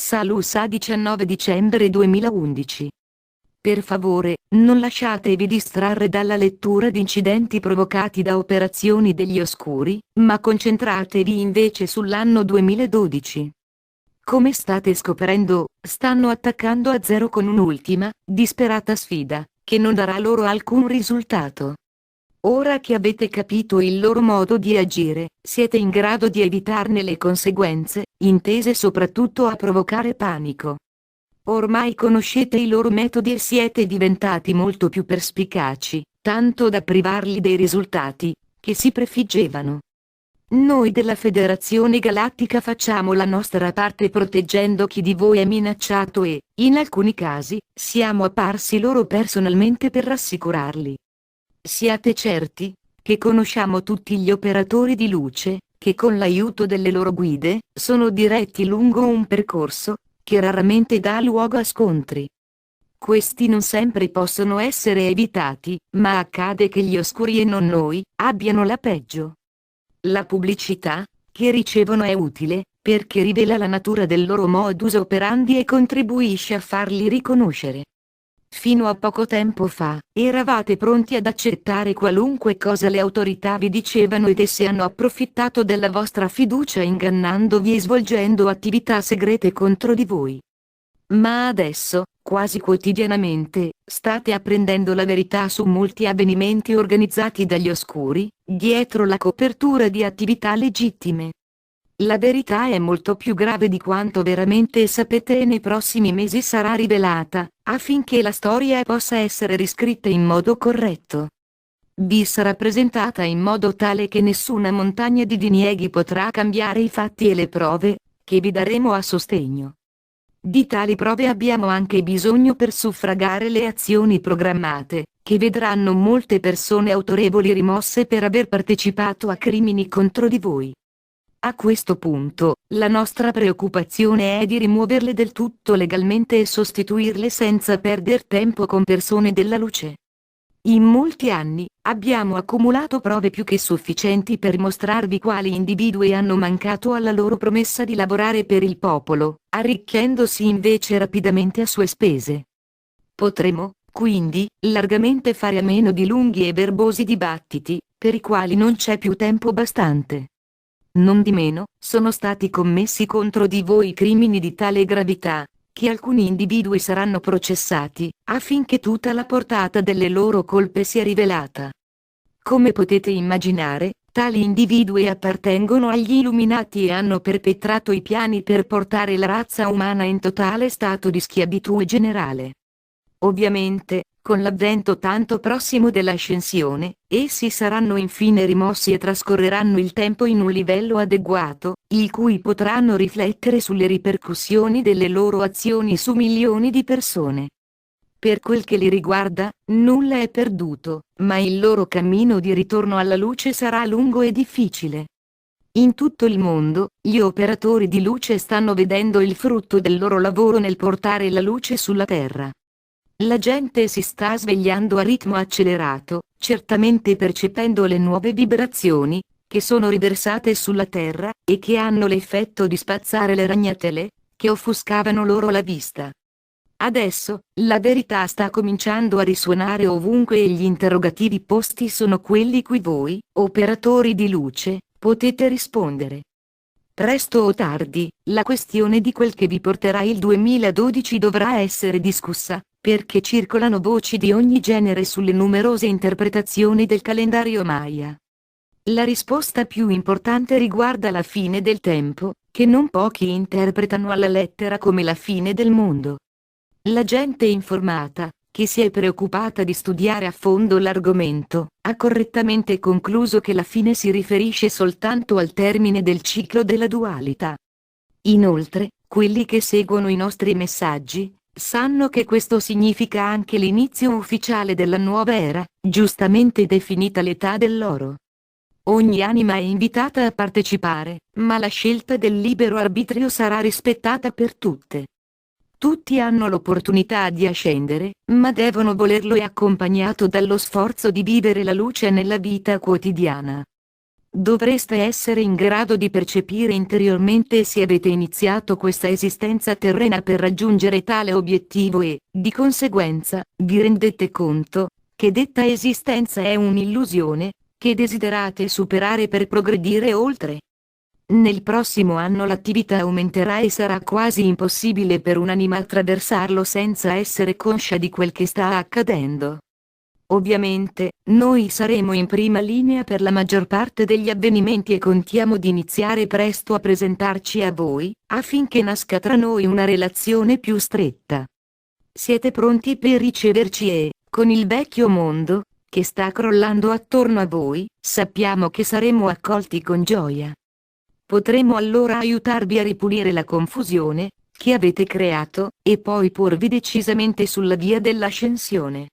Salusa 19 dicembre 2011. Per favore, non lasciatevi distrarre dalla lettura di incidenti provocati da operazioni degli oscuri, ma concentratevi invece sull'anno 2012. Come state scoprendo, stanno attaccando a zero con un'ultima, disperata sfida, che non darà loro alcun risultato. Ora che avete capito il loro modo di agire, siete in grado di evitarne le conseguenze, intese soprattutto a provocare panico. Ormai conoscete i loro metodi e siete diventati molto più perspicaci, tanto da privarli dei risultati che si prefiggevano. Noi della Federazione Galattica facciamo la nostra parte proteggendo chi di voi è minacciato e, in alcuni casi, siamo apparsi loro personalmente per rassicurarli. Siate certi che conosciamo tutti gli operatori di luce, che con l'aiuto delle loro guide, sono diretti lungo un percorso che raramente dà luogo a scontri. Questi non sempre possono essere evitati, ma accade che gli oscuri e non noi abbiano la peggio. La pubblicità che ricevono è utile, perché rivela la natura del loro modus operandi e contribuisce a farli riconoscere. Fino a poco tempo fa, eravate pronti ad accettare qualunque cosa le autorità vi dicevano ed esse hanno approfittato della vostra fiducia ingannandovi e svolgendo attività segrete contro di voi. Ma adesso, quasi quotidianamente, state apprendendo la verità su molti avvenimenti organizzati dagli oscuri, dietro la copertura di attività legittime. La verità è molto più grave di quanto veramente sapete e nei prossimi mesi sarà rivelata, affinché la storia possa essere riscritta in modo corretto. Vi sarà presentata in modo tale che nessuna montagna di dinieghi potrà cambiare i fatti e le prove che vi daremo a sostegno. Di tali prove abbiamo anche bisogno per suffragare le azioni programmate, che vedranno molte persone autorevoli rimosse per aver partecipato a crimini contro di voi. A questo punto, la nostra preoccupazione è di rimuoverle del tutto legalmente e sostituirle senza perder tempo con persone della luce. In molti anni, abbiamo accumulato prove più che sufficienti per mostrarvi quali individui hanno mancato alla loro promessa di lavorare per il popolo, arricchendosi invece rapidamente a sue spese. Potremo, quindi, largamente fare a meno di lunghi e verbosi dibattiti, per i quali non c'è più tempo bastante. Nondimeno, sono stati commessi contro di voi crimini di tale gravità, che alcuni individui saranno processati, affinché tutta la portata delle loro colpe sia rivelata. Come potete immaginare, tali individui appartengono agli Illuminati e hanno perpetrato i piani per portare la razza umana in totale stato di schiavitù generale. Ovviamente, con l'avvento tanto prossimo dell'ascensione, essi saranno infine rimossi e trascorreranno il tempo in un livello adeguato, il cui potranno riflettere sulle ripercussioni delle loro azioni su milioni di persone. Per quel che li riguarda, nulla è perduto, ma il loro cammino di ritorno alla luce sarà lungo e difficile. In tutto il mondo, gli operatori di luce stanno vedendo il frutto del loro lavoro nel portare la luce sulla Terra. La gente si sta svegliando a ritmo accelerato, certamente percependo le nuove vibrazioni, che sono riversate sulla Terra, e che hanno l'effetto di spazzare le ragnatele, che offuscavano loro la vista. Adesso, la verità sta cominciando a risuonare ovunque e gli interrogativi posti sono quelli cui voi, operatori di luce, potete rispondere. Presto o tardi, la questione di quel che vi porterà il 2012 dovrà essere discussa, perché circolano voci di ogni genere sulle numerose interpretazioni del calendario Maya. La risposta più importante riguarda la fine del tempo, che non pochi interpretano alla lettera come la fine del mondo. La gente informata, che si è preoccupata di studiare a fondo l'argomento, ha correttamente concluso che la fine si riferisce soltanto al termine del ciclo della dualità. Inoltre, quelli che seguono i nostri messaggi, sanno che questo significa anche l'inizio ufficiale della nuova era, giustamente definita l'età dell'oro. Ogni anima è invitata a partecipare, ma la scelta del libero arbitrio sarà rispettata per tutte. Tutti hanno l'opportunità di ascendere, ma devono volerlo e accompagnato dallo sforzo di vivere la luce nella vita quotidiana. Dovreste essere in grado di percepire interiormente se avete iniziato questa esistenza terrena per raggiungere tale obiettivo e, di conseguenza, vi rendete conto che detta esistenza è un'illusione che desiderate superare per progredire oltre. Nel prossimo anno l'attività aumenterà e sarà quasi impossibile per un'anima attraversarlo senza essere conscia di quel che sta accadendo. Ovviamente, noi saremo in prima linea per la maggior parte degli avvenimenti e contiamo di iniziare presto a presentarci a voi, affinché nasca tra noi una relazione più stretta. Siete pronti per riceverci e, con il vecchio mondo, che sta crollando attorno a voi, sappiamo che saremo accolti con gioia. Potremo allora aiutarvi a ripulire la confusione che avete creato, e poi porvi decisamente sulla via dell'ascensione.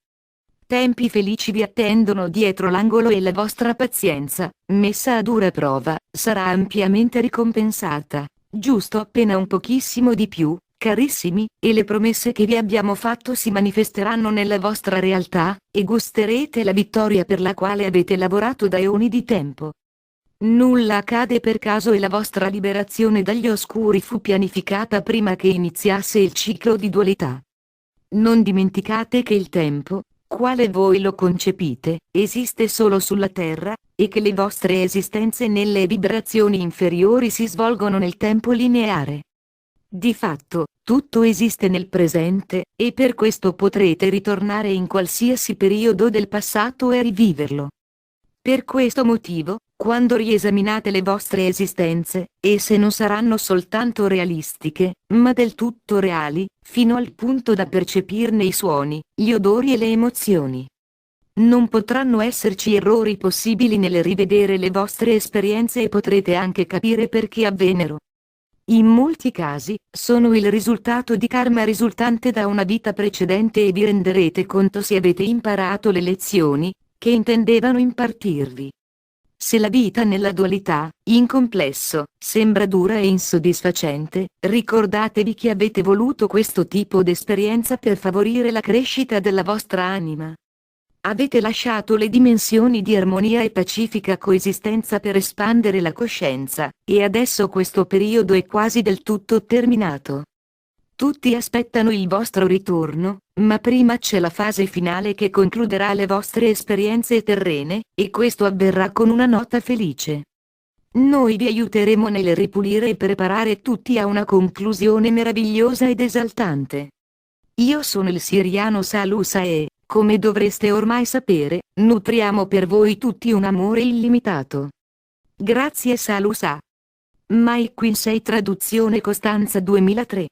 Tempi felici vi attendono dietro l'angolo e la vostra pazienza, messa a dura prova, sarà ampiamente ricompensata, giusto appena un pochissimo di più, carissimi, e le promesse che vi abbiamo fatto si manifesteranno nella vostra realtà, e gusterete la vittoria per la quale avete lavorato da eoni di tempo. Nulla accade per caso e la vostra liberazione dagli oscuri fu pianificata prima che iniziasse il ciclo di dualità. Non dimenticate che il tempo, quale voi lo concepite, esiste solo sulla Terra, e che le vostre esistenze nelle vibrazioni inferiori si svolgono nel tempo lineare. Di fatto, tutto esiste nel presente, e per questo potrete ritornare in qualsiasi periodo del passato e riviverlo. Per questo motivo, quando riesaminate le vostre esistenze, esse non saranno soltanto realistiche, ma del tutto reali, fino al punto da percepirne i suoni, gli odori e le emozioni. Non potranno esserci errori possibili nel rivedere le vostre esperienze e potrete anche capire perché avvennero. In molti casi, sono il risultato di karma risultante da una vita precedente e vi renderete conto se avete imparato le lezioni che intendevano impartirvi. Se la vita nella dualità, in complesso, sembra dura e insoddisfacente, ricordatevi che avete voluto questo tipo d'esperienza per favorire la crescita della vostra anima. Avete lasciato le dimensioni di armonia e pacifica coesistenza per espandere la coscienza, e adesso questo periodo è quasi del tutto terminato. Tutti aspettano il vostro ritorno, ma prima c'è la fase finale che concluderà le vostre esperienze terrene, e questo avverrà con una nota felice. Noi vi aiuteremo nel ripulire e preparare tutti a una conclusione meravigliosa ed esaltante. Io sono il Siriano Salusa e, come dovreste ormai sapere, nutriamo per voi tutti un amore illimitato. Grazie Salusa. Mike Quinsey traduzione Costanza 2003